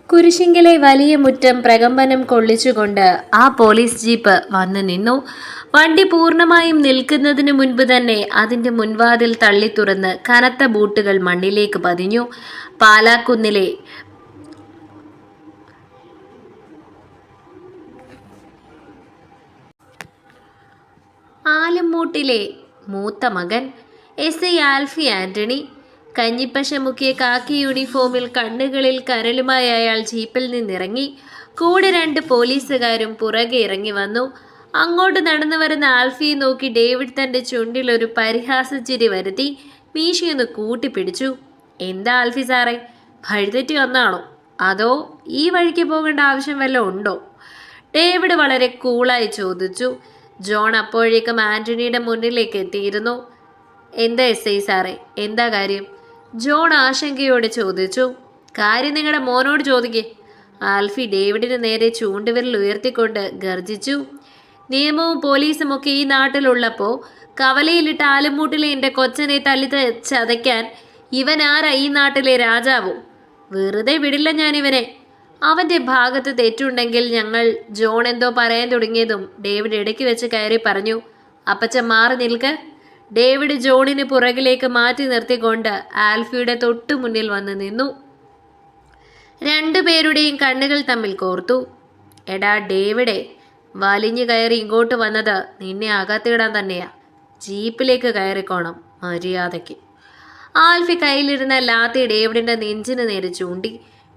കുരിശിങ്കലെ വലിയ മുറ്റം പ്രകമ്പനം കൊള്ളിച്ചുകൊണ്ട് ആ പോലീസ് ജീപ്പ് വന്നു നിന്നു. വണ്ടി പൂർണ്ണമായും നിൽക്കുന്നതിന് മുൻപ് തന്നെ അതിന്റെ മുൻവാതിൽ തള്ളി തുറന്ന് കനത്ത ബൂട്ടുകൾ മണ്ണിലേക്ക് പതിഞ്ഞു. പാലാക്കുന്നിലെ ആലമ്മൂട്ടിലെ മൂത്ത മകൻ SI ആൽഫി ആന്റണി. കഞ്ഞിപ്പശ മുക്കിയ കാക്കി യൂണിഫോമിൽ കണ്ണുകളിൽ കരലുമായി അയാൾ ജീപ്പിൽ നിന്നിറങ്ങി. കൂടെ 2 പോലീസുകാരും പുറകെ ഇറങ്ങി വന്നു. അങ്ങോട്ട് നടന്നു വരുന്ന ആൽഫിയെ നോക്കി ഡേവിഡ് തന്റെ ചുണ്ടിൽ ഒരു പരിഹാസച്ചിരി വരുത്തി മീശയൊന്ന് കൂട്ടിപ്പിടിച്ചു. എന്താ ആൽഫി സാറേ, വഴിതെറ്റി വന്നാണോ, അതോ ഈ വഴിക്ക് പോകേണ്ട ആവശ്യം വല്ലതും ഉണ്ടോ? ഡേവിഡ് വളരെ കൂളായി ചോദിച്ചു. ജോൺ അപ്പോഴേക്കും ആന്റണിയുടെ മുന്നിലേക്ക് എത്തിയിരുന്നു. എന്താ SI സാറേ, എന്താ കാര്യം? ജോൺ ആശങ്കയോടെ ചോദിച്ചു. കാര്യം നിങ്ങളുടെ മോനോട് ചോദിക്കേ. ആൽഫി ഡേവിഡിന് നേരെ ചൂണ്ടുവിരൽ ഉയർത്തിക്കൊണ്ട് ഗർജിച്ചു. നിയമവും പോലീസും ഒക്കെ ഈ നാട്ടിലുള്ളപ്പോൾ കവലയിലിട്ട് ആലുമൂട്ടിലെ എൻ്റെ കൊച്ചനെ തല്ലി ചതയ്ക്കാൻ ഇവൻ ആരാ ഈ നാട്ടിലെ രാജാവോ? വെറുതെ വിടില്ല ഞാൻ ഇവനെ. അവൻ്റെ ഭാഗത്ത് തെറ്റുണ്ടെങ്കിൽ ഞങ്ങൾ ജോൺ എന്തോ പറയാൻ തുടങ്ങിയതും ഡേവിഡ് ഇടയ്ക്ക് വെച്ച് കയറി പറഞ്ഞു. അപ്പച്ചൻ മാറി നിൽക്ക്. ഡേവിഡ് ജോണിന് പുറകിലേക്ക് മാറ്റി നിർത്തിക്കൊണ്ട് ആൽഫിയുടെ തൊട്ടു മുന്നിൽ വന്ന് നിന്നു. 2 പേരുടെയും കണ്ണുകൾ തമ്മിൽ കോർത്തു. എടാ ഡേവിഡെ, വലിഞ്ഞു കയറി ഇങ്ങോട്ട് വന്നത് നിന്നെ അകത്തിടാൻ തന്നെയാ. ജീപ്പിലേക്ക് കയറിക്കോണം മര്യാദയ്ക്ക്. ആൽഫി കയ്യിലിരുന്ന ലാത്തി ഡേവിഡിന്റെ നെഞ്ചിന് നേരെ ചൂണ്ടി.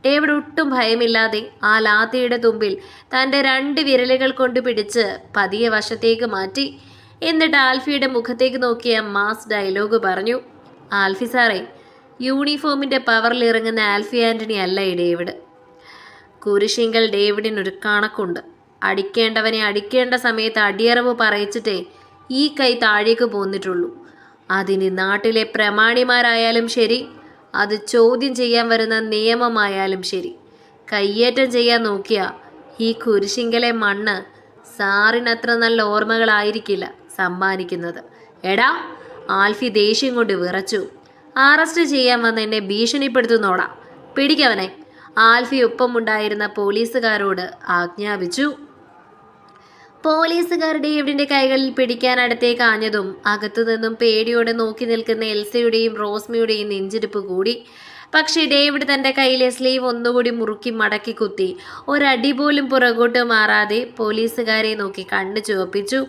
ഡേവിഡ് ഒട്ടും ഭയമില്ലാതെ ആ ലാത്തിയുടെ തുമ്പിൽ തൻ്റെ 2 വിരലുകൾ കൊണ്ട് പിടിച്ച് പതിയെ വശത്തേക്ക് മാറ്റി. എന്നിട്ട് ആൽഫിയുടെ മുഖത്തേക്ക് നോക്കിയ മാസ് ഡയലോഗ് പറഞ്ഞു. ആൽഫി സാറേ, യൂണിഫോമിൻ്റെ പവറിൽ ഇറങ്ങുന്ന ആൽഫി ആന്റണി അല്ല ഈ ഡേവിഡ്. കുരിശിങ്കൽ ഡേവിഡിനൊരു കണക്കുണ്ട്. അടിക്കേണ്ടവനെ അടിക്കേണ്ട സമയത്ത് അടിയറവ് പറയിച്ചിട്ടേ ഈ കൈ താഴേക്ക് പോന്നിട്ടുള്ളൂ. അതിന് നാട്ടിലെ പ്രമാണിമാരായാലും ശരി, അത് ചോദ്യം ചെയ്യാൻ വരുന്ന നിയമമായാലും ശരി, കയ്യേറ്റം ചെയ്യാൻ നോക്കിയാ ഈ കുരിശിങ്കലെ മണ്ണ് സാറിനത്ര നല്ല ഓർമ്മകളായിരിക്കില്ല സമ്മാനിക്കുന്നത്. എടാ, ആൽഫി ദേഷ്യം കൊണ്ട് വിറച്ചു. അറസ്റ്റ് ചെയ്യാൻ വന്ന് എന്നെ ഭീഷണിപ്പെടുത്തുന്നോടാ, പിടിക്കവനെ. ആൽഫി ഒപ്പമുണ്ടായിരുന്ന പോലീസുകാരോട് ആജ്ഞാപിച്ചു. പോലീസുകാർ ഡേവിഡിന്റെ കൈകളിൽ പിടിക്കാൻ അടുത്തേക്ക് ആഞ്ഞതും അകത്തു നിന്നും പേടിയോടെ നോക്കി നിൽക്കുന്ന എൽസയുടെയും റോസ്മിയുടെയും നെഞ്ചിടിപ്പ് കൂടി. പക്ഷേ ഡേവിഡ് തൻ്റെ കയ്യിലെ സ്ലീവ് ഒന്നുകൂടി മുറുക്കി മടക്കി കുത്തി ഒരടി പോലും പുറകോട്ട് മാറാതെ പോലീസുകാരെ നോക്കി കണ്ണു ചുവപ്പിച്ചു.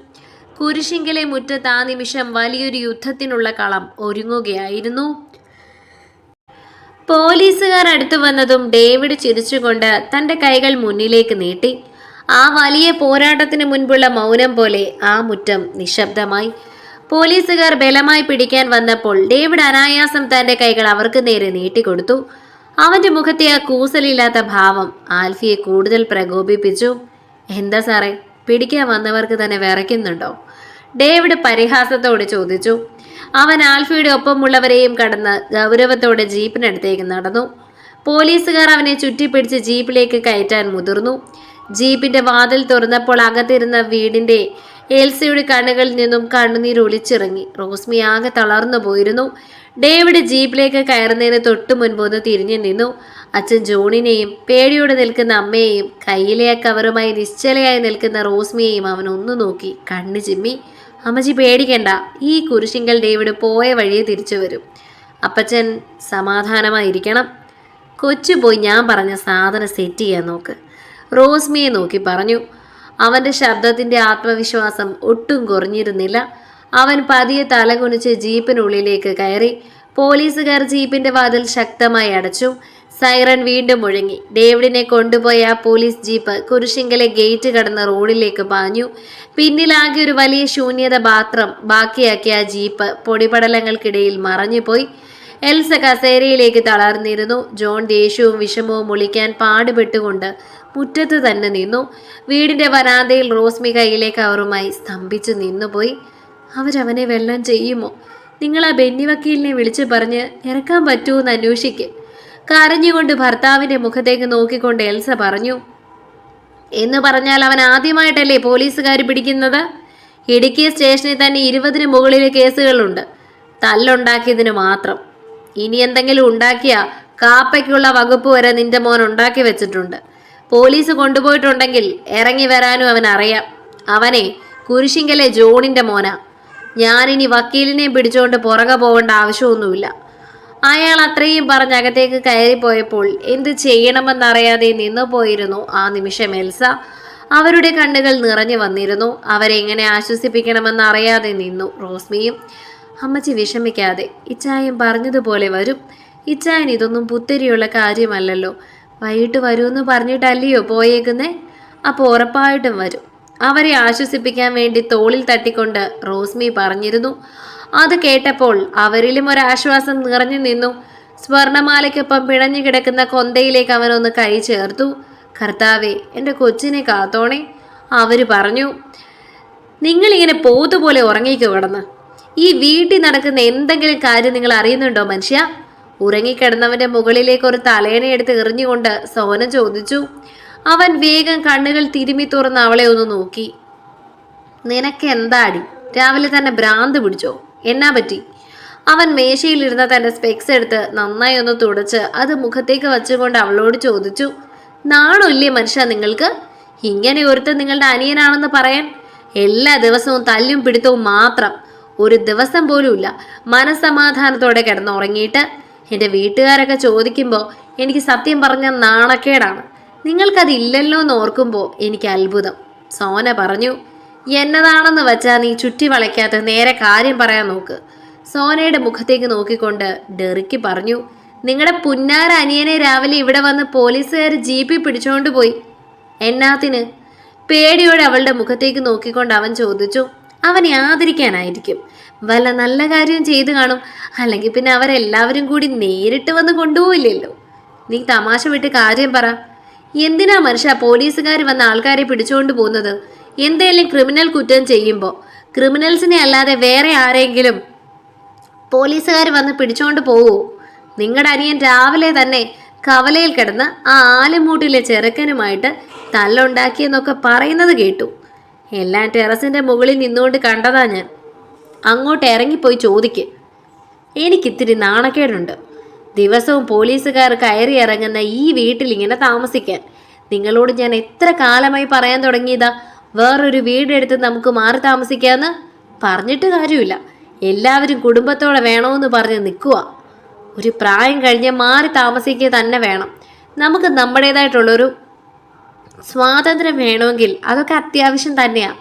കുരിശിങ്കലെ മുറ്റത്ത് ആ നിമിഷം വലിയൊരു യുദ്ധത്തിനുള്ള കളം ഒരുങ്ങുകയായിരുന്നു. പോലീസുകാർ അടുത്തു വന്നതും ഡേവിഡ് ചിരിച്ചുകൊണ്ട് തൻ്റെ കൈകൾ മുന്നിലേക്ക് നീട്ടി. ആ വലിയ പോരാട്ടത്തിന് മുൻപുള്ള മൗനം പോലെ ആ മുറ്റം നിശബ്ദമായി. പോലീസുകാർ ബലമായി പിടിക്കാൻ വന്നപ്പോൾ ഡേവിഡ് അനായാസം തൻ്റെ കൈകൾ അവർക്ക് നേരെ നീട്ടിക്കൊടുത്തു. അവൻ്റെ മുഖത്തെ ആ കൂസലില്ലാത്ത ഭാവം ആൽഫിയെ കൂടുതൽ പ്രകോപിപ്പിച്ചു. എന്താ സാറേ, പിടിക്കാൻ വന്നവർക്ക് തന്നെ വിറയ്ക്കുന്നുണ്ടോ? ഡേവിഡ് പരിഹാസത്തോടെ ചോദിച്ചു. അവൻ ആൽഫിയുടെ ഒപ്പമുള്ളവരെയും കടന്ന് ഗൗരവത്തോടെ ജീപ്പിനടുത്തേക്ക് നടന്നു. പോലീസുകാർ അവനെ ചുറ്റിപ്പിടിച്ച് ജീപ്പിലേക്ക് കയറ്റാൻ മുതിർന്നു. ജീപ്പിന്റെ വാതിൽ തുറന്നപ്പോൾ അകത്തിരുന്ന വീടിന്റെ എൽസയുടെ കണ്ണുകളിൽ നിന്നും കണ്ണുനീർ ഒലിച്ചിറങ്ങി. റോസ്മി ആകെ തളർന്നു പോയിരുന്നു. ഡേവിഡ് ജീപ്പിലേക്ക് കയറുന്നതിന് തൊട്ടു മുൻപ് ഒന്ന് തിരിഞ്ഞു നിന്നു. അച്ഛൻ ജോണിനെയും പേടിയോടെ നിൽക്കുന്ന അമ്മയെയും കയ്യിലെ കവറുമായി നിശ്ചലയായി നിൽക്കുന്ന റോസ്മിയെയും അവൻ ഒന്നു നോക്കി കണ്ണു ചിമ്മി. അമ്മച്ചി പേടിക്കണ്ട, ഈ കുരിശിങ്കൽ ഡേവിഡ് പോയ വഴിയെ തിരിച്ചു വരും. അപ്പച്ചൻ സമാധാനമായിരിക്കണം. കൊച്ചു പോയി ഞാൻ പറഞ്ഞ സാധനം സെറ്റ് ചെയ്യാൻ നോക്ക്, റോസ്മിയെ നോക്കി പറഞ്ഞു. അവൻ്റെ ശബ്ദത്തിൻ്റെ ആത്മവിശ്വാസം ഒട്ടും കുറഞ്ഞിരുന്നില്ല. അവൻ പതിയെ തലകുനിച്ച് ജീപ്പിനുള്ളിലേക്ക് കയറി. പോലീസുകാർ ജീപ്പിന്റെ വാതിൽ ശക്തമായി അടച്ചു. സൈറൺ വീണ്ടും മുഴങ്ങി. ഡേവിഡിനെ കൊണ്ടുപോയ ആ പോലീസ് ജീപ്പ് കുരിശിങ്കലെ ഗേറ്റ് കടന്ന് റോഡിലേക്ക് പാഞ്ഞു. പിന്നിലാകെ ഒരു വലിയ ശൂന്യത മാത്രം ബാക്കിയാക്കിയ ആ ജീപ്പ് പൊടിപടലങ്ങൾക്കിടയിൽ മറഞ്ഞുപോയി. എൽസ കസേരയിലേക്ക് തളർന്നിരുന്നു. ജോൺ ദേഷ്യവും വിഷമവും ഒളിക്കാൻ പാടുപെട്ടുകൊണ്ട് മുറ്റത്ത് തന്നെ നിന്നു. വീടിന്റെ വരാന്തയിൽ റോസ്മി കയ്യിലെ കവറുമായി സ്തംഭിച്ചു നിന്നുപോയി. അവരവനെ വെള്ളം ചെയ്യുമോ? നിങ്ങൾ ആ ബെന്നി വക്കീലിനെ വിളിച്ചു പറഞ്ഞ് ഇറക്കാൻ പറ്റുമെന്ന് അന്വേഷിക്ക്. കരഞ്ഞുകൊണ്ട് ഭർത്താവിന്റെ മുഖത്തേക്ക് നോക്കിക്കൊണ്ട് എൽസ പറഞ്ഞു. എന്ന് പറഞ്ഞാൽ അവൻ ആദ്യമായിട്ടല്ലേ പോലീസുകാർ പിടിക്കുന്നത്? ഇടുക്കി സ്റ്റേഷനിൽ തന്നെ 20-ന് മുകളിൽ കേസുകളുണ്ട്, തല്ലുണ്ടാക്കിയതിന് മാത്രം. ഇനി എന്തെങ്കിലും ഉണ്ടാക്കിയാ കാപ്പയ്ക്കുള്ള വകുപ്പ് വരെ നിന്റെ മോൻ ഉണ്ടാക്കി വെച്ചിട്ടുണ്ട്. പോലീസ് കൊണ്ടുപോയിട്ടുണ്ടെങ്കിൽ ഇറങ്ങി വരാനും അവൻ അറിയാം. അവനെ കുരിശിങ്കലെ ജോണിന്റെ മോനാ. ഞാനിനി വക്കീലിനെ പിടിച്ചുകൊണ്ട് പുറകെ പോകേണ്ട ആവശ്യമൊന്നുമില്ല. അയാൾ അത്രയും പറഞ്ഞ് അകത്തേക്ക് കയറിപ്പോയപ്പോൾ എന്ത് ചെയ്യണമെന്നറിയാതെ നിന്നു പോയിരുന്നു ആ നിമിഷം എൽസ. അവരുടെ കണ്ണുകൾ നിറഞ്ഞു വന്നിരുന്നു. അവരെ എങ്ങനെ ആശ്വസിപ്പിക്കണമെന്ന് അറിയാതെ നിന്നു റോസ്മിയും. അമ്മച്ചി വിഷമിക്കാതെ, ഇച്ചായൻ പറഞ്ഞതുപോലെ വരും. ഇച്ചായൻ ഇതൊന്നും പുത്തരിയുള്ള കാര്യമല്ലല്ലോ. വൈകിട്ട് വരുമെന്ന് പറഞ്ഞിട്ടല്ലയോ പോയേക്കുന്നേ? അപ്പോൾ ഉറപ്പായിട്ടും വരും. അവരെ ആശ്വസിപ്പിക്കാൻ വേണ്ടി തോളിൽ തട്ടിക്കൊണ്ട് റോസ്മി പറഞ്ഞിരുന്നു. അത് കേട്ടപ്പോൾ അവരിലും ഒരാശ്വാസം നിറഞ്ഞു നിന്നു. സ്വർണമാലയ്ക്കൊപ്പം പിണഞ്ഞു കിടക്കുന്ന കൊന്തയിലേക്ക് അവനൊന്ന് കൈ ചേർത്തു. കർത്താവേ, എൻ്റെ കൊച്ചിനെ കാത്തോണേ. അവര് പറഞ്ഞു. നിങ്ങളിങ്ങനെ പോത്തുപോലെ ഉറങ്ങിക്കോ കിടന്ന്. ഈ വീട്ടിൽ നടക്കുന്ന എന്തെങ്കിലും കാര്യം നിങ്ങൾ അറിയുന്നുണ്ടോ മനുഷ്യ? ഉറങ്ങിക്കിടന്നവന്റെ മുകളിലേക്ക് ഒരു തലേണയെടുത്ത് എറിഞ്ഞുകൊണ്ട് സോന ചോദിച്ചു. അവൻ വേഗം കണ്ണുകൾ തിരുമ്മി തുറന്ന് അവളെ ഒന്ന് നോക്കി. നിനക്ക് എന്താടി, രാവിലെ തന്നെ ഭ്രാന്ത് പിടിച്ചോ? എന്നാ പറ്റി? അവൻ മേശയിലിരുന്ന തന്റെ സ്പെക്സ് എടുത്ത് നന്നായി ഒന്ന് തുടച്ച് അത് മുഖത്തേക്ക് വച്ചുകൊണ്ട് അവളോട് ചോദിച്ചു. നാണമില്ലേ മനുഷ്യ നിങ്ങൾക്ക്? ഇങ്ങനെ ഒരുത്തൻ നിങ്ങളുടെ അനിയനാണെന്ന് പറയാൻ? എല്ലാ ദിവസവും തല്ലും പിടുത്തവും മാത്രം. ഒരു ദിവസം പോലും ഇല്ല മനസ്സമാധാനത്തോടെ കിടന്നുറങ്ങിയിട്ട്. എൻ്റെ വീട്ടുകാരൊക്കെ ചോദിക്കുമ്പോൾ എനിക്ക് സത്യം പറഞ്ഞ നാണക്കേടാണ്. നിങ്ങൾക്കതില്ലല്ലോ എന്ന് ഓർക്കുമ്പോൾ എനിക്ക് അത്ഭുതം. സോന പറഞ്ഞു. എന്നതാണെന്ന് വെച്ചാൽ നീ ചുറ്റി വളയ്ക്കാത്ത നേരെ കാര്യം പറയാൻ നോക്ക്. സോനയുടെ മുഖത്തേക്ക് നോക്കിക്കൊണ്ട് ഡെറിക്ക് പറഞ്ഞു. നിങ്ങളുടെ പുന്നാര അനിയനെ രാവിലെ ഇവിടെ വന്ന് പോലീസുകാർ ജീപ്പിൽ പിടിച്ചുകൊണ്ട് പോയി. എന്നാത്തിന്? പേടിയോടെ അവളുടെ മുഖത്തേക്ക് നോക്കിക്കൊണ്ട് അവൻ ചോദിച്ചു. അവനെ ആദരിക്കാനായിരിക്കും. വല്ല നല്ല കാര്യം ചെയ്തു കാണും. അല്ലെങ്കിൽ പിന്നെ അവരെല്ലാവരും കൂടി നേരിട്ട് വന്ന് കൊണ്ടുപോയില്ലല്ലോ. നീ തമാശ വിട്ട് കാര്യം പറ. എന്തിനാ മനുഷ്യ പോലീസുകാർ വന്ന ആൾക്കാരെ പിടിച്ചുകൊണ്ട് പോകുന്നത്? എന്തെങ്കിലും ക്രിമിനൽ കുറ്റം ചെയ്യുമ്പോൾ ക്രിമിനൽസിനെ അല്ലാതെ വേറെ ആരെങ്കിലും പോലീസുകാർ വന്ന് പിടിച്ചുകൊണ്ട് പോവോ? നിങ്ങളുടെ അനിയൻ രാവിലെ തന്നെ കവലയിൽ കിടന്ന് ആ ആലുമൂട്ടിലെ ചെറുക്കനുമായിട്ട് തല്ലുണ്ടാക്കിയെന്നൊക്കെ പറയുന്നത് കേട്ടു. എല്ലാം ടെറസിൻ്റെ മുകളിൽ നിന്നുകൊണ്ട് കണ്ടതാ ഞാൻ. അങ്ങോട്ട് ഇറങ്ങിപ്പോയി ചോദിക്ക്. എനിക്കിത്തിരി നാണക്കേടുണ്ട്. ദിവസവും പോലീസുകാർ കയറി ഇറങ്ങുന്ന ഈ വീട്ടിൽ ഇങ്ങനെ താമസിക്കാൻ. നിങ്ങളോട് ഞാൻ എത്ര കാലമായി പറയാൻ തുടങ്ങിയതാ വേറൊരു വീടെടുത്ത് നമുക്ക് മാറി താമസിക്കാമെന്ന്. പറഞ്ഞിട്ട് കാര്യമില്ല. എല്ലാവരും കുടുംബത്തോടെ വേണമെന്ന് പറഞ്ഞ് നിൽക്കുക. ഒരു പ്രായം കഴിഞ്ഞ് മാറി താമസിക്കുക തന്നെ വേണം. നമുക്ക് നമ്മുടേതായിട്ടുള്ളൊരു സ്വാതന്ത്ര്യം വേണമെങ്കിൽ അതൊക്കെ അത്യാവശ്യം തന്നെയാണ്.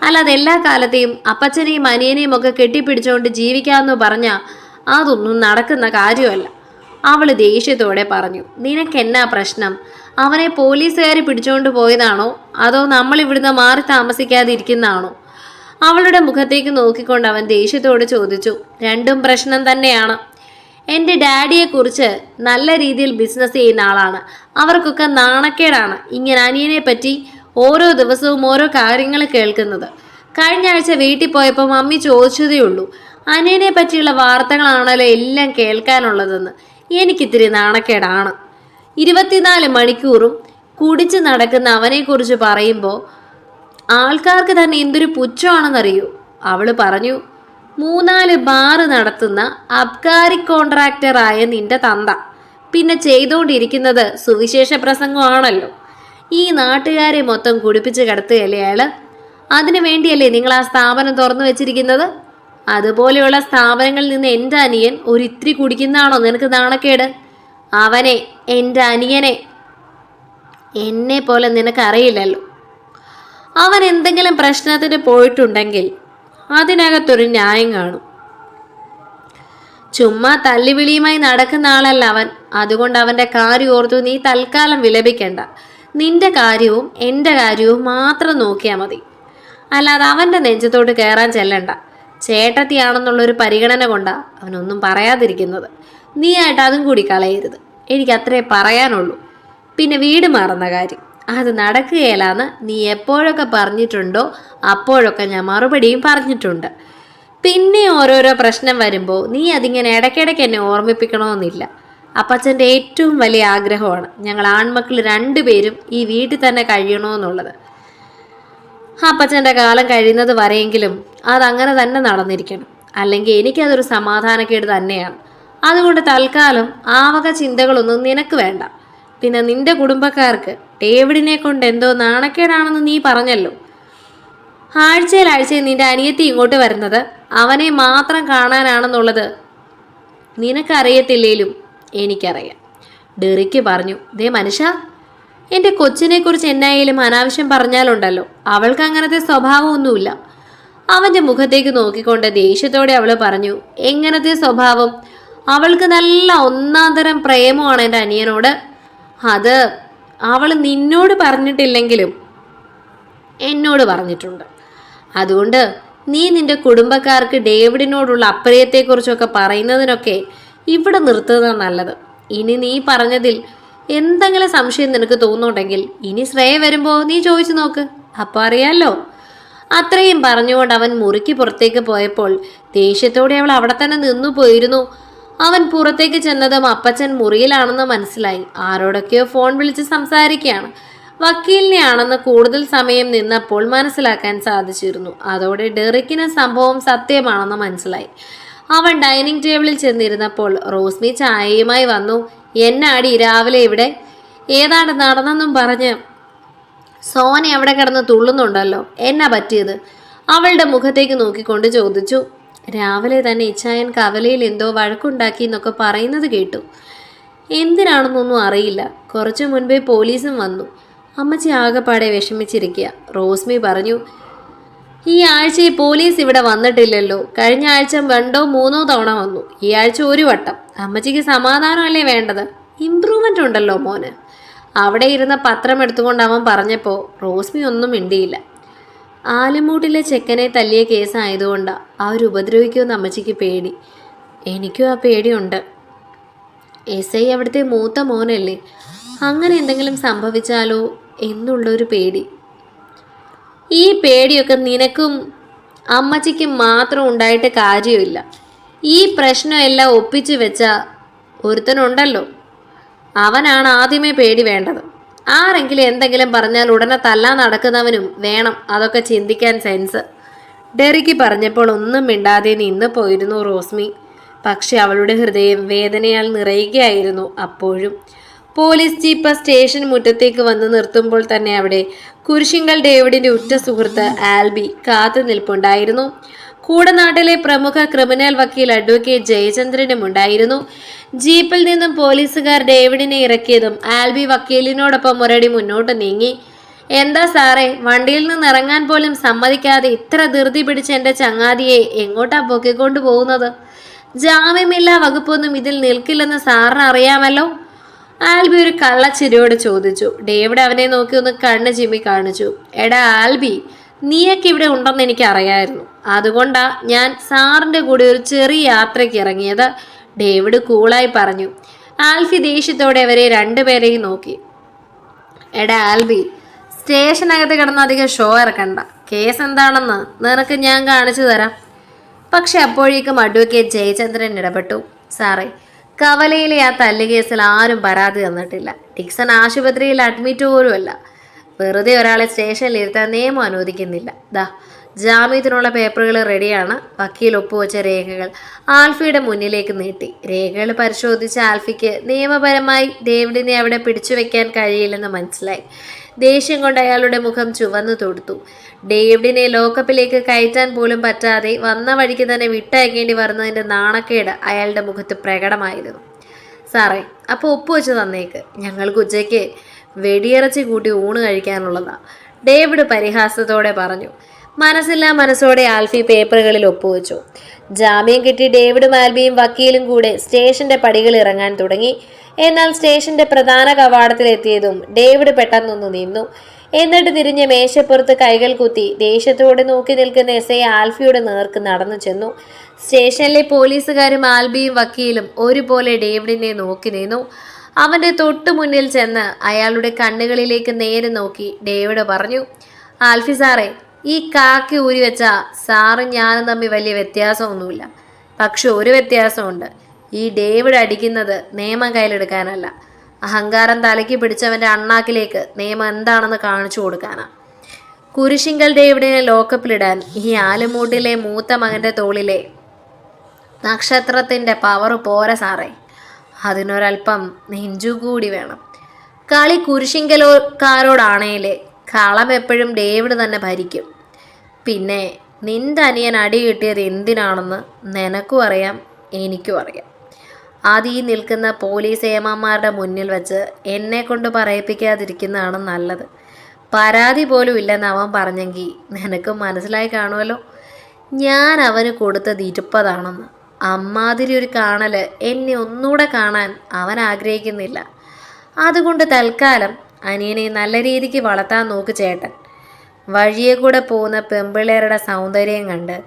അല്ലാതെ എല്ലാ കാലത്തെയും അപ്പച്ചനെയും അനിയനെയും ഒക്കെ കെട്ടിപ്പിടിച്ചുകൊണ്ട് ജീവിക്കാമെന്ന് പറഞ്ഞാൽ അതൊന്നും നടക്കുന്ന കാര്യമല്ല. അവൾ ദേഷ്യത്തോടെ പറഞ്ഞു. നിനക്കെന്നാ പ്രശ്നം? അവനെ പോലീസുകാർ പിടിച്ചുകൊണ്ട് പോയതാണോ അതോ നമ്മൾ ഇവിടുന്ന് മാറി താമസിക്കാതിരിക്കുന്നതാണോ? അവളുടെ മുഖത്തേക്ക് നോക്കിക്കൊണ്ട് അവൻ ദേഷ്യത്തോട് ചോദിച്ചു. രണ്ടും പ്രശ്നം തന്നെയാണ്. എൻ്റെ ഡാഡിയെക്കുറിച്ച് നല്ല രീതിയിൽ ബിസിനസ് ചെയ്യുന്ന ആളാണ്. അവർക്കൊക്കെ നാണക്കേടാണ് ഇങ്ങനെ അനിയനെ പറ്റി ഓരോ ദിവസവും ഓരോ കാര്യങ്ങൾ കേൾക്കുന്നത്. കഴിഞ്ഞ ആഴ്ച വീട്ടിൽ പോയപ്പോൾ മമ്മി ചോദിച്ചതേ ഉള്ളൂ, അനിയനെ പറ്റിയുള്ള വാർത്തകളാണല്ലോ എല്ലാം കേൾക്കാനുള്ളതെന്ന്. എനിക്കിത്തിരി നാണക്കേടാണ്. 24 മണിക്കൂറും കുടിച്ച് നടക്കുന്ന അവനെക്കുറിച്ച് പറയുമ്പോൾ ആൾക്കാർക്ക് തന്നെ എന്തൊരു പുച്ഛമാണെന്നറിയൂ. അവൾ പറഞ്ഞു. 3-4 ബാറ് നടത്തുന്ന അബ്കാരി കോൺട്രാക്ടറായ നിന്റെ തന്ത പിന്നെ ചെയ്തുകൊണ്ടിരിക്കുന്നത് സുവിശേഷ പ്രസംഗമാണല്ലോ. ഈ നാട്ടുകാരെ മൊത്തം കുടിപ്പിച്ച് കിടത്തുകയല്ലേ അയാള്? അതിനു വേണ്ടിയല്ലേ നിങ്ങൾ ആ സ്ഥാപനം തുറന്നു വെച്ചിരിക്കുന്നത്? അതുപോലെയുള്ള സ്ഥാപനങ്ങളിൽ നിന്ന് എൻ്റെ അനിയൻ ഒരിത്തിരി കുടിക്കുന്നതാണോ നിനക്ക് നാണക്കേട്? അവനെ, എൻ്റെ അനിയനെ, എന്നെ പോലെ നിനക്കറിയില്ലല്ലോ. അവൻ എന്തെങ്കിലും പ്രശ്നത്തിന് പോയിട്ടുണ്ടെങ്കിൽ അതിനകത്തൊരു ന്യായം കാണും. ചുമ്മാ തല്ലിവിളിയുമായി നടക്കുന്ന ആളല്ല അവൻ. അതുകൊണ്ട് അവൻ്റെ കാര്യം ഓർത്തു നീ തൽക്കാലം വിലപിക്കണ്ട. നിന്റെ കാര്യവും എൻ്റെ കാര്യവും മാത്രം നോക്കിയാൽ മതി. അല്ലാതെ അവൻ്റെ നെഞ്ചത്തോട്ട് കയറാൻ ചെല്ലണ്ട. ചേട്ടത്തിയാണെന്നുള്ളൊരു പരിഗണന കൊണ്ടാണ് അവനൊന്നും പറയാതിരിക്കുന്നത്. നീ ആയിട്ട് അതും കൂടി കളയരുത്. എനിക്കത്രേ പറയാനുള്ളൂ. പിന്നെ വീട് മാറുന്ന കാര്യം അത് നടക്കുകയില്ലാന്ന് നീ എപ്പോഴൊക്കെ പറഞ്ഞിട്ടുണ്ടോ അപ്പോഴൊക്കെ ഞാൻ മറുപടിയും പറഞ്ഞിട്ടുണ്ട്. പിന്നെ ഓരോരോ പ്രശ്നം വരുമ്പോൾ നീ അതിങ്ങനെ ഇടയ്ക്കിടയ്ക്ക് എന്നെ ഓർമ്മിപ്പിക്കണമെന്നില്ല. അപ്പച്ചൻ്റെ ഏറ്റവും വലിയ ആഗ്രഹമാണ് ഞങ്ങൾ ആൺമക്കൾ 2 പേരും ഈ വീട്ടിൽ തന്നെ കഴിയണമെന്നുള്ളത്. അപ്പച്ചൻ്റെ കാലം കഴിയുന്നത് വരെയെങ്കിലും അതങ്ങനെ തന്നെ നടന്നിരിക്കണം. അല്ലെങ്കിൽ എനിക്കതൊരു സമാധാനക്കേട് തന്നെയാണ്. അതുകൊണ്ട് തൽക്കാലം ആ വക ചിന്തകളൊന്നും നിനക്ക് വേണ്ട. പിന്നെ നിന്റെ കുടുംബക്കാർക്ക് ഡേവിഡിനെ കൊണ്ട് എന്തോ നാണക്കേടാണെന്ന് നീ പറഞ്ഞല്ലോ. ആഴ്ചയിൽ നിന്റെ അനിയത്തി ഇങ്ങോട്ട് വരുന്നത് അവനെ മാത്രം കാണാനാണെന്നുള്ളത് നിനക്കറിയത്തില്ലേലും എനിക്കറിയാം. ഡെറിക്ക് പറഞ്ഞു. ദേ മനുഷ്യ, എൻ്റെ കൊച്ചിനെക്കുറിച്ച് എന്നായാലും അനാവശ്യം പറഞ്ഞാലുണ്ടല്ലോ, അവൾക്ക് അങ്ങനത്തെ സ്വഭാവമൊന്നുമില്ല. അവൻ്റെ മുഖത്തേക്ക് നോക്കിക്കൊണ്ട് ദേഷ്യത്തോടെ അവൾ പറഞ്ഞു. എങ്ങനത്തെ സ്വഭാവം? അവൾക്ക് നല്ല ഒന്നാന്തരം പ്രേമമാണ് എൻ്റെ അനിയനോട്. അത് അവൾ നിന്നോട് പറഞ്ഞിട്ടില്ലെങ്കിലും എന്നോട് പറഞ്ഞിട്ടുണ്ട്. അതുകൊണ്ട് നീ നിന്റെ കുടുംബക്കാർക്ക് ഡേവിഡിനോടുള്ള അപ്രിയത്തെക്കുറിച്ചൊക്കെ പറയുന്നതിനൊക്കെ ഇവിടെ നിർത്തുന്നത് നല്ലത്. ഇനി നീ പറഞ്ഞതിൽ എന്തെങ്കിലും സംശയം നിനക്ക് തോന്നുന്നുണ്ടെങ്കിൽ ഇനി ശ്രേയ വരുമ്പോൾ നീ ചോദിച്ചു നോക്ക്, അപ്പോൾ അറിയാലോ. അത്രയും പറഞ്ഞുകൊണ്ട് അവൻ മുറിക്ക് പുറത്തേക്ക് പോയപ്പോൾ ദേഷ്യത്തോടെ അവൾ അവിടെ തന്നെ നിന്നു പോയിരുന്നു. അവൻ പുറത്തേക്ക് ചെന്നതും അപ്പച്ചൻ മുറിയിലാണെന്ന് മനസ്സിലായി. ആരോടൊക്കെയോ ഫോൺ വിളിച്ച് സംസാരിക്കുകയാണ്. വക്കീലിനെ ആണെന്ന് കൂടുതൽ സമയം നിന്നപ്പോൾ മനസ്സിലാക്കാൻ സാധിച്ചിരുന്നു. അതോടെ ഡെറിക്കിന് സംഭവം സത്യമാണെന്ന് മനസ്സിലായി. അവൻ ഡൈനിങ് ടേബിളിൽ ചെന്നിരുന്നപ്പോൾ റോസ്മി ചായയുമായി വന്നു. എന്നാടി രാവിലെ ഇവിടെ? ഏതാണ്ട് നടന്നെന്നും പറഞ്ഞ് സോന അവിടെ കിടന്ന് തുള്ളുന്നുണ്ടല്ലോ, എന്നാ പറ്റിയത്? അവളുടെ മുഖത്തേക്ക് നോക്കിക്കൊണ്ട് ചോദിച്ചു. രാവിലെ തന്നെ ഇച്ചായൻ കവലയിൽ എന്തോ വഴക്കുണ്ടാക്കി എന്നൊക്കെ പറയുന്നത് കേട്ടു. എന്തിനാണെന്നൊന്നും അറിയില്ല. കുറച്ചു മുൻപേ പോലീസും വന്നു. അമ്മച്ചി ആകെപ്പാടെ വിഷമിച്ചിരിക്കുക. റോസ്മി പറഞ്ഞു. ഈ ആഴ്ച പോലീസ് ഇവിടെ വന്നിട്ടില്ലല്ലോ. കഴിഞ്ഞ ആഴ്ച 2 or 3 തവണ വന്നു. ഈ ആഴ്ച 1 വട്ടം. അമ്മച്ചിക്ക് സമാധാനമല്ലേ വേണ്ടത്? ഇമ്പ്രൂവ്മെൻ്റ് ഉണ്ടല്ലോ മോന്. അവിടെ ഇരുന്ന പത്രം എടുത്തുകൊണ്ട് അവൻ പറഞ്ഞപ്പോൾ റോസ്മി ഒന്നും മിണ്ടിയില്ല. ആലമൂട്ടിലെ ചെക്കനെ തല്ലിയ കേസായതുകൊണ്ടാണ് അവരുപദ്രവിക്കുമെന്ന് അമ്മച്ചിക്ക് പേടി. എനിക്കും ആ പേടിയുണ്ട്. SI അവിടുത്തെ മൂത്ത മോനല്ലേ, അങ്ങനെ എന്തെങ്കിലും സംഭവിച്ചാലോ എന്നുള്ളൊരു പേടി. ഈ പേടിയൊക്കെ നിനക്കും അമ്മച്ചിക്കും മാത്രം ഉണ്ടായിട്ട് കാര്യമില്ല. ഈ പ്രശ്നമെല്ലാം ഒപ്പിച്ചു വെച്ച ഒരുത്തനുണ്ടല്ലോ, അവനാണ് ആദ്യമേ പേടി വേണ്ടത്. ആരെങ്കിലും എന്തെങ്കിലും പറഞ്ഞാൽ ഉടനെ തല്ലാൻ നടക്കുന്നവനും വേണം അതൊക്കെ ചിന്തിക്കാൻ സെൻസ്. ഡെറിക്ക് പറഞ്ഞപ്പോൾ ഒന്നും മിണ്ടാതെ നിന്ന് പോയിരുന്നു റോസ്മി. പക്ഷെ അവളുടെ ഹൃദയം വേദനയാൽ നിറയുകയായിരുന്നു. അപ്പോഴും പോലീസ് ജീപ്പ് സ്റ്റേഷൻ മുറ്റത്തേക്ക് വന്ന് നിർത്തുമ്പോൾ തന്നെ അവിടെ കുരിശിങ്കൽ ഡേവിഡിന്റെ ഉറ്റ സുഹൃത്ത് ആൽബി കാത്തു നിൽപ്പുണ്ടായിരുന്നു. കൂടെ നാട്ടിലെ പ്രമുഖ ക്രിമിനൽ വക്കീൽ അഡ്വക്കേറ്റ് ജയചന്ദ്രനും ഉണ്ടായിരുന്നു. ജീപ്പിൽ നിന്നും പോലീസുകാർ ഡേവിഡിനെ ഇറക്കിയതും ആൽബി വക്കീലിനോടൊപ്പം ഒരടി മുന്നോട്ട് നീങ്ങി. എന്താ സാറേ, വണ്ടിയിൽ നിന്ന് ഇറങ്ങാൻ പോലും സമ്മതിക്കാതെ ഇത്ര ധൃതി പിടിച്ച് എൻ്റെ ചങ്ങാതിയെ എങ്ങോട്ടാ പൊക്കിക്കൊണ്ടു പോകുന്നത്? ജാമ്യമില്ലാ വകുപ്പൊന്നും ഇതിൽ നിൽക്കില്ലെന്ന് സാറിന് അറിയാമല്ലോ. ആൽബി ഒരു കള്ളച്ചിരിയോട് ചോദിച്ചു. ഡേവിഡ് അവനെ നോക്കി ഒന്ന് കണ്ണ് ചിമ്മി കാണിച്ചു. എടാ ആൽബി, നീയൊക്കെ ഇവിടെ ഉണ്ടെന്ന് എനിക്ക് അറിയായിരുന്നു. അതുകൊണ്ടാ ഞാൻ സാറിൻ്റെ കൂടെ ഒരു ചെറിയ യാത്രയ്ക്ക് ഇറങ്ങിയത്. ഡേവിഡ് കൂളായി പറഞ്ഞു. ആൽഫി ദേഷ്യത്തോടെ അവരെ രണ്ടുപേരെയും നോക്കി. എടാ ആൽബി, സ്റ്റേഷനകത്ത് കിടന്ന് അധികം ഷോ ഇറക്കണ്ട. കേസ് എന്താണെന്ന് നിനക്ക് ഞാൻ കാണിച്ചു തരാം. പക്ഷെ അപ്പോഴേക്കും അഡ്വക്കേറ്റ് ജയചന്ദ്രൻ ഇടപെട്ടു. സാറേ, കവലയിലെ ആ തല്ലുകേസിൽ ആരും പരാതി തന്നിട്ടില്ല. ഡിക്സൺ ആശുപത്രിയിൽ അഡ്മിറ്റ് പോലുമല്ല. വെറുതെ ഒരാളെ സ്റ്റേഷനിൽ ഇരുത്താൻ നിയമം അനുവദിക്കുന്നില്ല. ജാമ്യത്തിനുള്ള പേപ്പറുകൾ റെഡിയാണ്. വക്കീൽ ഒപ്പുവെച്ച രേഖകൾ ആൽഫിയുടെ മുന്നിലേക്ക് നീട്ടി. രേഖകൾ പരിശോധിച്ച ആൽഫിക്ക് നിയമപരമായി ഡേവിഡിനെ അവിടെ പിടിച്ചു വെക്കാൻ കഴിയില്ലെന്ന് മനസ്സിലായി. ദേഷ്യം കൊണ്ട് അയാളുടെ മുഖം ചുവന്നു തൊടുത്തു. ഡേവിഡിനെ ലോക്കപ്പിലേക്ക് കയറ്റാൻ പോലും പറ്റാതെ വന്ന വഴിക്ക് തന്നെ വിട്ടയക്കേണ്ടി വരുന്നതിൻ്റെ നാണക്കേട് അയാളുടെ മുഖത്ത് പ്രകടമായിരുന്നു. സാറേ, അപ്പോൾ ഒപ്പുവെച്ച് തന്നേക്ക്. ഞങ്ങൾക്ക് ഉച്ചയ്ക്ക് വെടിയിറച്ചി കൂട്ടി ഊണ് കഴിക്കാനുള്ളതാണ്, ഡേവിഡ് പരിഹാസത്തോടെ പറഞ്ഞു. മനസ്സില്ലാ മനസ്സോടെ ആൽഫി പേപ്പറുകളിൽ ഒപ്പുവെച്ചു. ജാമ്യം കിട്ടി ഡേവിഡും ആൽബിയും വക്കീലും കൂടെ സ്റ്റേഷന്റെ പടികൾ ഇറങ്ങാൻ തുടങ്ങി. എന്നാൽ സ്റ്റേഷന്റെ പ്രധാന കവാടത്തിലെത്തിയതും ഡേവിഡ് പെട്ടെന്നൊന്നു നിന്നു. എന്നിട്ട് തിരിഞ്ഞ് മേശപ്പുറത്ത് കൈകൾ കുത്തി ദേഷ്യത്തോടെ നോക്കി നിൽക്കുന്ന SI ആൽഫിയുടെ നേർക്ക് നടന്നു ചെന്നു. സ്റ്റേഷനിലെ പോലീസുകാരും ആൽബിയും വക്കീലും ഒരുപോലെ ഡേവിഡിനെ നോക്കി നിന്നു. അവന്റെ തൊട്ടു മുന്നിൽ ചെന്ന് അയാളുടെ കണ്ണുകളിലേക്ക് നേരെ നോക്കി ഡേവിഡ് പറഞ്ഞു. ആൽഫി സാറേ, ഈ കാക്കി ഊരി വെച്ച സാറും ഞാനും തമ്മിൽ വലിയ വ്യത്യാസമൊന്നുമില്ല. പക്ഷെ ഒരു വ്യത്യാസമുണ്ട്. ഈ ഡേവിഡ് അടിക്കുന്നത് നിയമം കയ്യിലെടുക്കാനല്ല, അഹങ്കാരം തലയ്ക്ക് പിടിച്ചവൻ്റെ അണ്ണാക്കിലേക്ക് നിയമം എന്താണെന്ന് കാണിച്ചു കൊടുക്കാനാണ്. കുരിശിങ്കൽ ഡേവിഡിനെ ലോക്കപ്പിലിടാൻ ഈ ആലുമൂട്ടിലെ മൂത്ത മകൻ്റെ നക്ഷത്രത്തിൻ്റെ പവർ പോരാ സാറേ, അതിനൊരൽപ്പം നെഞ്ചുകൂടി വേണം. കളി കുരിശിങ്കലോക്കാരോടാണേലേ കളം എപ്പോഴും ഡേവിഡ് തന്നെ ഭരിക്കും. പിന്നെ നിന്റെ അനിയൻ അടി കിട്ടിയത് എന്തിനാണെന്ന് നിനക്കും അറിയാം, എനിക്കും അറിയാം. അത് ഈ നിൽക്കുന്ന പോലീസ് ഏമാന്മാരുടെ മുന്നിൽ വെച്ച് എന്നെ കൊണ്ട് പറയിപ്പിക്കാതിരിക്കുന്നതാണ് നല്ലത്. പരാതി പോലും ഇല്ലെന്ന് അവൻ പറഞ്ഞെങ്കിൽ നിനക്ക് മനസ്സിലായി കാണുമല്ലോ ഞാൻ അവന് കൊടുത്തത് 20 അമ്മാതിരി ഒരു കാണൽ എന്നെ ഒന്നുകൂടെ കാണാൻ അവൻ ആഗ്രഹിക്കുന്നില്ല. അതുകൊണ്ട് തൽക്കാലം അനിയനെ നല്ല രീതിക്ക് വളർത്താൻ നോക്ക് ചേട്ടൻ. വഴിയെ കൂടെ പോകുന്ന പെമ്പിള്ളേരുടെ സൗന്ദര്യം കണ്ട്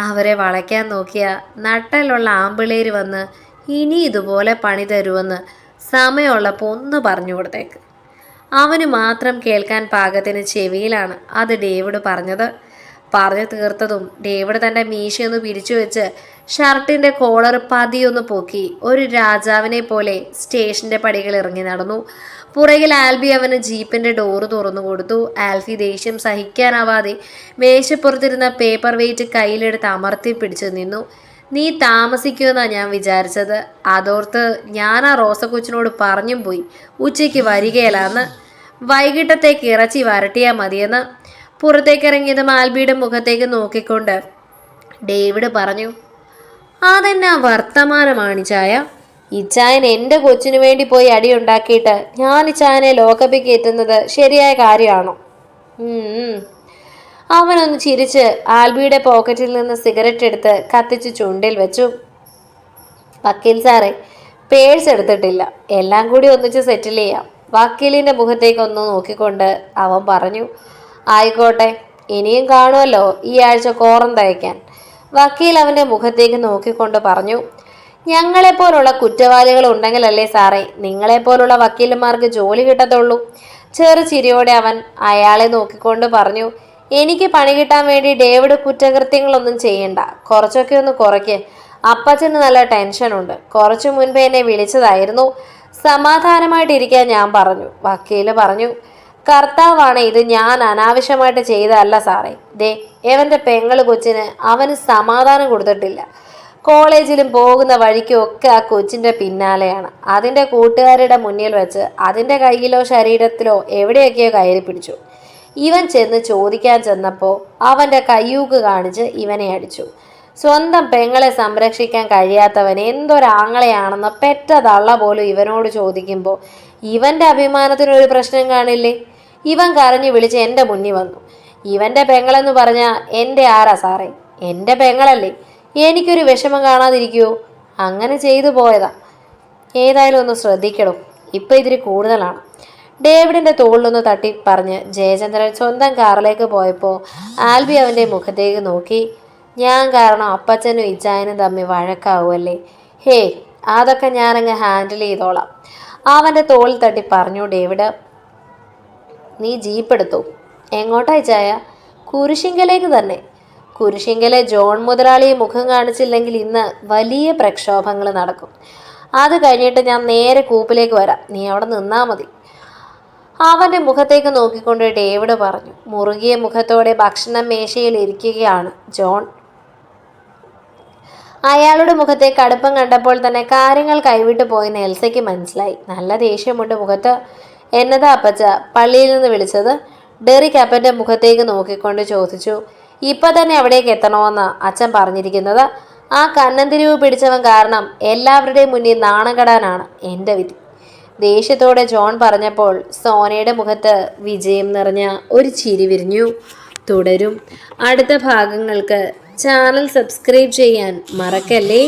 അവരെ വളയ്ക്കാൻ നോക്കിയ നട്ടലുള്ള ആമ്പിള്ളേർ വന്ന് ഇനി ഇതുപോലെ പണി തരുമെന്ന് സമയമുള്ളപ്പോൾ ഒന്ന് പറഞ്ഞു കൊടുത്തേക്ക്. അവന് മാത്രം കേൾക്കാൻ പാകത്തിന് ചെവിയിലാണ് അത് ഡേവിഡ് പറഞ്ഞത്. പറഞ്ഞു തീർത്തതും ഡേവിഡ് തൻ്റെ മീശയൊന്ന് പിരിച്ചു വെച്ച് ഷർട്ടിൻ്റെ കോളർ പതിയൊന്ന് പൊക്കി ഒരു രാജാവിനെ പോലെ സ്റ്റേഷൻ്റെ പടികൾ ഇറങ്ങി നടന്നു. പുറകിൽ ആൽബി അവന് ജീപ്പിൻ്റെ ഡോറ് തുറന്നു കൊടുത്തു. ആൽഫി ദേഷ്യം സഹിക്കാനാവാതെ മേശപ്പുറത്തിരുന്ന പേപ്പർ വെയിറ്റ് കയ്യിലെടുത്ത് അമർത്തി പിടിച്ചു നിന്നു. നീ താമസിക്കുമെന്നാണ് ഞാൻ വിചാരിച്ചത്. അതോർത്ത് ഞാൻ ആ റോസക്കൊച്ചിനോട് പറഞ്ഞും പോയി ഉച്ചയ്ക്ക് വരികയില്ലാന്ന്. വൈകിട്ടത്തേക്ക് ഇറച്ചി വരട്ടിയാൽ മതിയെന്ന്. പുറത്തേക്കിറങ്ങിയതും ആൽബിയുടെ മുഖത്തേക്ക് നോക്കിക്കൊണ്ട് ഡേവിഡ് പറഞ്ഞു, അതെന്നാ വർത്തമാനമാണ് ചായ? ഇച്ചായൻ എൻ്റെ കൊച്ചിനു വേണ്ടി പോയി അടിയുണ്ടാക്കിയിട്ട് ഞാൻ ഇച്ചായനെ ലോക്കപ്പിൽ കയറ്റുന്നത് ശരിയായ കാര്യമാണോ? അവനൊന്ന് ചിരിച്ച് ആൽബിയുടെ പോക്കറ്റിൽ നിന്ന് സിഗരറ്റ് എടുത്ത് കത്തിച്ച് ചുണ്ടിൽ വെച്ചു. വക്കീൽ സാറേ, പേഴ്സ് എടുത്തിട്ടില്ല, എല്ലാം കൂടി ഒന്നിച്ച് സെറ്റിൽ ചെയ്യാം. വക്കീലിൻ്റെ മുഖത്തേക്കൊന്ന് നോക്കിക്കൊണ്ട് അവൻ പറഞ്ഞു. ആയിക്കോട്ടെ, ഇനിയും കാണുമല്ലോ ഈ ആഴ്ച കോറം തയ്ക്കാൻ. വക്കീൽ അവൻ്റെ മുഖത്തേക്ക് നോക്കിക്കൊണ്ട് പറഞ്ഞു. ഞങ്ങളെപ്പോലുള്ള കുറ്റവാളികൾ ഉണ്ടെങ്കിലല്ലേ സാറേ നിങ്ങളെപ്പോലുള്ള വക്കീലന്മാർക്ക് ജോലി കിട്ടത്തുള്ളൂ. ചെറു ചിരിയോടെ അവൻ അയാളെ നോക്കിക്കൊണ്ട് പറഞ്ഞു. എനിക്ക് പണി കിട്ടാൻ വേണ്ടി ഡേവിഡ് കുറ്റകൃത്യങ്ങളൊന്നും ചെയ്യണ്ട, കുറച്ചൊക്കെ ഒന്ന് കുറയ്ക്ക്. അപ്പച്ചന് നല്ല ടെൻഷനുണ്ട്. കുറച്ചു മുൻപ് എന്നെ വിളിച്ചതായിരുന്നു, സമാധാനമായിട്ടിരിക്കാൻ ഞാൻ പറഞ്ഞു. വക്കീല് പറഞ്ഞു. കർത്താവാണ് ഇത്, ഞാൻ അനാവശ്യമായിട്ട് ചെയ്തതല്ല സാറേ. ദേ എവൻ്റെ പെങ്ങള് കൊച്ചിന് അവന് സമാധാനം കൊടുത്തിട്ടില്ല. കോളേജിലും പോകുന്ന വഴിക്കും ഒക്കെ ആ കൊച്ചിൻ്റെ പിന്നാലെയാണ്. അതിൻ്റെ കൂട്ടുകാരുടെ മുന്നിൽ വെച്ച് അതിൻ്റെ കയ്യിലോ ശരീരത്തിലോ എവിടെയൊക്കെയോ കയറി പിടിച്ചു. ഇവൻ ചെന്ന് ചോദിക്കാൻ ചെന്നപ്പോൾ അവൻ്റെ കയ്യൂക്ക് കാണിച്ച് ഇവനെ അടിച്ചു. സ്വന്തം പെങ്ങളെ സംരക്ഷിക്കാൻ കഴിയാത്തവൻ എന്തൊരാങ്ങളെയാണെന്ന് പെറ്റ തള്ള പോലും ഇവനോട് ചോദിക്കുമ്പോൾ ഇവൻ്റെ അഭിമാനത്തിനൊരു പ്രശ്നം കാണില്ലേ? ഇവൻ കരഞ്ഞു വിളിച്ച് എൻ്റെ മുന്നിൽ വന്നു. ഇവൻ്റെ പെങ്ങളെന്ന് പറഞ്ഞാൽ എൻ്റെ ആരാ സാറേ? എൻ്റെ പെങ്ങളല്ലേ? എനിക്കൊരു വിഷമം കാണാതിരിക്കുമോ? അങ്ങനെ ചെയ്തു പോയതാ. ഏതായാലും ഒന്ന് ശ്രദ്ധിക്കണം, ഇപ്പം ഇതിരി കൂടുതലാണ്. ഡേവിഡിൻ്റെ തോളിലൊന്ന് തട്ടി പറഞ്ഞ് ജയചന്ദ്രൻ സ്വന്തം കാറിലേക്ക് പോയപ്പോൾ ആൽബി അവൻ്റെ മുഖത്തേക്ക് നോക്കി. ഞാൻ കാരണം അപ്പച്ചനും ഇച്ചായനും തമ്മിൽ വഴക്കാവുമല്ലേ? ഹേയ്, അതൊക്കെ ഞാനങ്ങ് ഹാൻഡിൽ ചെയ്തോളാം. അവൻ്റെ തോളിൽ തട്ടി പറഞ്ഞു ഡേവിഡ്. നീ ജീപ്പ് എടുത്തു. എങ്ങോട്ടാ ഇച്ചായ? കുരിശിങ്കലേക്ക് തന്നെ. കുരിശിങ്കലെ ജോൺ മുതലാളിയെ മുഖം കാണിച്ചില്ലെങ്കിൽ ഇന്ന് വലിയ പ്രക്ഷോഭങ്ങൾ നടക്കും. അത് കഴിഞ്ഞിട്ട് ഞാൻ നേരെ കൂപ്പിലേക്ക് വരാം, നീ അവിടെ നിന്നാൽ മതി. അവൻ്റെ മുഖത്തേക്ക് നോക്കിക്കൊണ്ട് ഡേവിഡ് പറഞ്ഞു. മുറുകിയ മുഖത്തോടെ ഭക്ഷണം മേശയിൽ ഇരിക്കുകയാണ് ജോൺ. അയാളുടെ മുഖത്തെ കടുപ്പം കണ്ടപ്പോൾ തന്നെ കാര്യങ്ങൾ കൈവിട്ടു പോയെന്ന് എൽസയ്ക്ക് മനസ്സിലായി. നല്ല ദേഷ്യമുണ്ട് മുഖത്ത്. എന്നതാ അപ്പച്ച പള്ളിയിൽ നിന്ന് വിളിച്ചത്? ഡെറിക് അപ്പൻ്റെ മുഖത്തേക്ക് നോക്കിക്കൊണ്ട് ചോദിച്ചു. ഇപ്പം തന്നെ അവിടേക്ക് എത്തണമെന്ന് അച്ഛൻ പറഞ്ഞിരിക്കുന്നത്. ആ കന്നന്തിരിവ് പിടിച്ചവൻ കാരണം എല്ലാവരുടെയും മുന്നിൽ നാണം കെടാനാണ് എൻ്റെ വിധി. ദേഷ്യത്തോടെ ജോൺ പറഞ്ഞപ്പോൾ സോനയുടെ മുഖത്ത് വിജയം നിറഞ്ഞ ഒരു ചിരി വിരിഞ്ഞു. തുടരും. അടുത്ത ഭാഗങ്ങൾക്ക് ചാനൽ സബ്സ്ക്രൈബ് ചെയ്യാൻ മറക്കല്ലേ.